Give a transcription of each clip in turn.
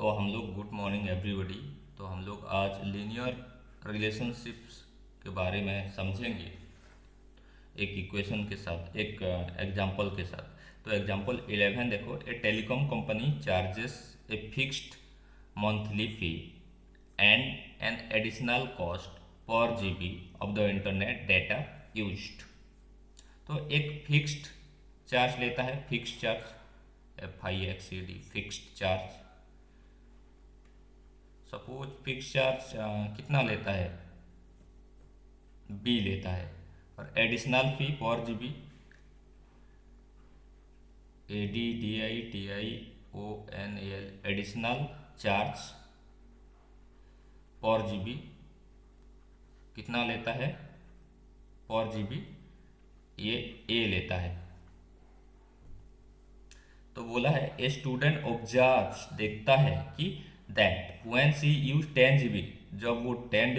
तो हम लोग गुड मॉर्निंग एवरीबॉडी। तो हम लोग आज लीनियर रिलेशनशिप्स के बारे में समझेंगे एक इक्वेशन के साथ, एक एग्जांपल के साथ। तो एग्जांपल 11 देखो, a telecom company charges a fixed monthly fee and an additional cost per GB of the internet data used. तो एक फिक्स्ड चार्ज लेता है, fixed charge, FIXED, fixed charge. Suppose fix charge कितना लेता है, बी लेता है, और एडिशनल फी पर जीबी, ADDITIONAL, एडिशनल चार्ज पर जीबी कितना लेता है, पर जीबी ये ए लेता है। तो बोला है ए स्टूडेंट ऑब्जर्व्स, देखता है कि that when she use 10 GB, जब वो 10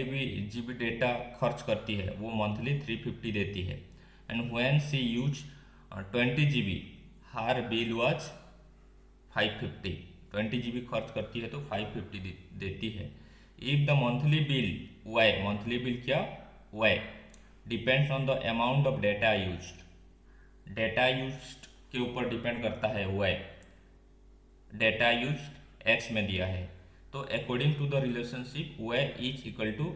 GB डेटा खर्च करती है वो मंथली 350 देती है। And when she use 20 GB, हर बिल वाज 550। 20 GB खर्च करती है तो 550 देती है। If the monthly bill Y, monthly bill क्या, Y, depends on the amount of data used, data used के ऊपर डिपेंड करता है वाई, डेटा यूज्ड एक्स में दिया है। तो according to the relationship y is equal to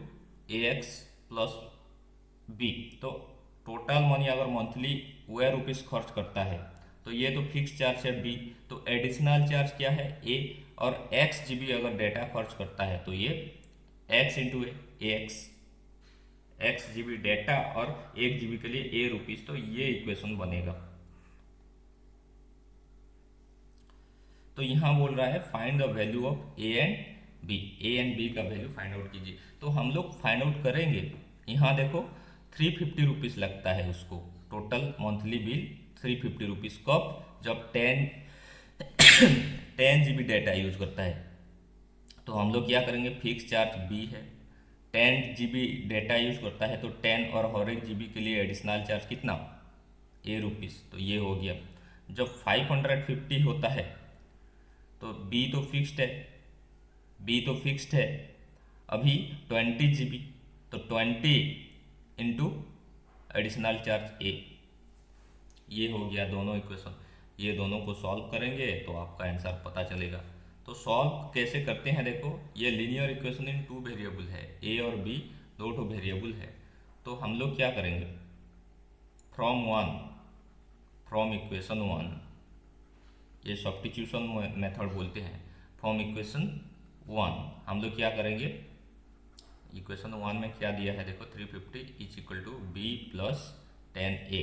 a x plus b. तो टोटल मनी अगर मंथली वाई रुपीज़ खर्च करता है तो ये तो फिक्स चार्ज है बी, तो एडिशनल चार्ज क्या है ए, और एक्स जीबी अगर डेटा खर्च करता है तो ये एक्स इंटू ए एक्स, एक्स जीबी डेटा और 1 GB के लिए ए रुपीज़। तो ये इक्वेशन बनेगा। तो यहाँ बोल रहा है find the value of a and b, a and b का वैल्यू फाइंड आउट कीजिए। तो हम लोग फाइंड आउट करेंगे। यहाँ देखो 350 रुपीज़ लगता है उसको, टोटल मंथली बिल 350 रुपीज़। कब, जब 10 GB डेटा यूज करता है। तो हम लोग क्या करेंगे, फिक्स चार्ज बी है, 10 GB डेटा यूज करता है तो 10 और हर एक GB के लिए एडिशनल चार्ज कितना, ए रुपीज़। तो ये हो गया। जब 550 होता है तो बी तो फिक्स्ड है, बी तो फिक्स्ड है। अभी 20 GB, तो 20 इंटू एडिशनल चार्ज ए, ये हो गया दोनों इक्वेशन। ये दोनों को सॉल्व करेंगे तो आपका आंसर पता चलेगा। तो सॉल्व कैसे करते हैं, देखो ये लीनियर इक्वेशन इन 2 वेरिएबल है, ए और बी दो ठो वेरिएबल है। तो हम लोग क्या करेंगे, फ्रॉम इक्वेशन 1, ये सब्स्टिट्यूशन मेथड बोलते हैं। फ्रॉम इक्वेशन 1 हम लोग क्या करेंगे, इक्वेशन 1 में क्या दिया है देखो, 350 is equal to b plus 10a।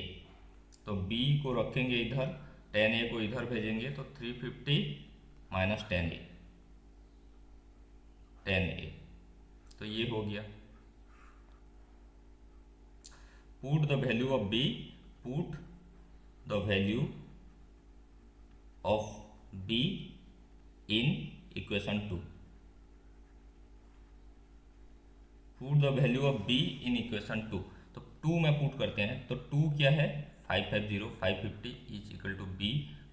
तो b को रखेंगे इधर, 10a को इधर भेजेंगे, तो 350 माइनस 10a, 10a। तो ये हो गया। Put the value of b, put the value of b in equation 2, put the value of b in equation 2। तो 2 में पुट करते हैं, तो 2 क्या है, 550 is equal to b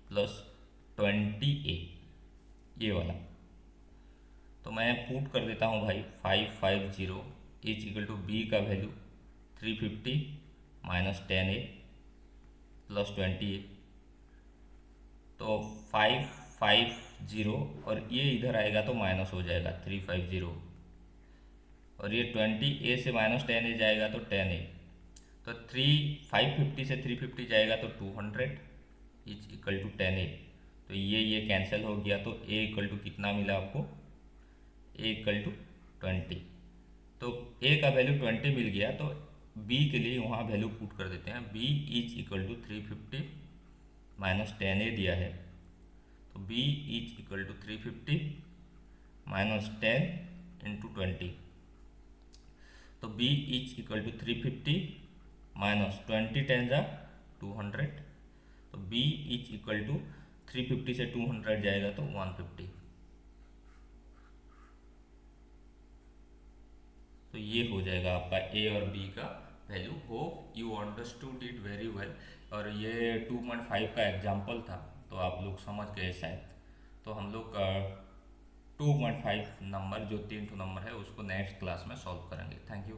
plus 20a, ये वाला। तो मैं पुट कर देता हूँ भाई, 550 इज इक्वल टू बी का value 350 minus 10a plus 20a। तो 550 और ये इधर आएगा तो माइनस हो जाएगा 350, और ये 20a से माइनस 10a जाएगा तो 10a। तो 550 से 350 जाएगा तो 200 इज इक्वल टू 10a। तो ये कैंसिल हो गया, तो a इक्वल टू कितना मिला आपको, a इक्वल टू 20। तो a का वैल्यू 20 मिल गया, तो b के लिए वहाँ वैल्यू पुट कर देते हैं। b is equal to 350 minus 10a दिया है, तो b is equal to 350 minus 10 into 20। तो b is equal to 350 minus 20 10 जा 200। तो b इज इक्वल टू 350 से 200 जाएगा तो 150। तो ये हो जाएगा आपका a और b का value. Hope you understood it very well. और ये 2.5 का एग्जाम्पल था, तो आप लोग समझ गए शायद। तो हम लोग 2.5 नंबर जो 3 नंबर है उसको नेक्स्ट क्लास में सॉल्व करेंगे। Thank you.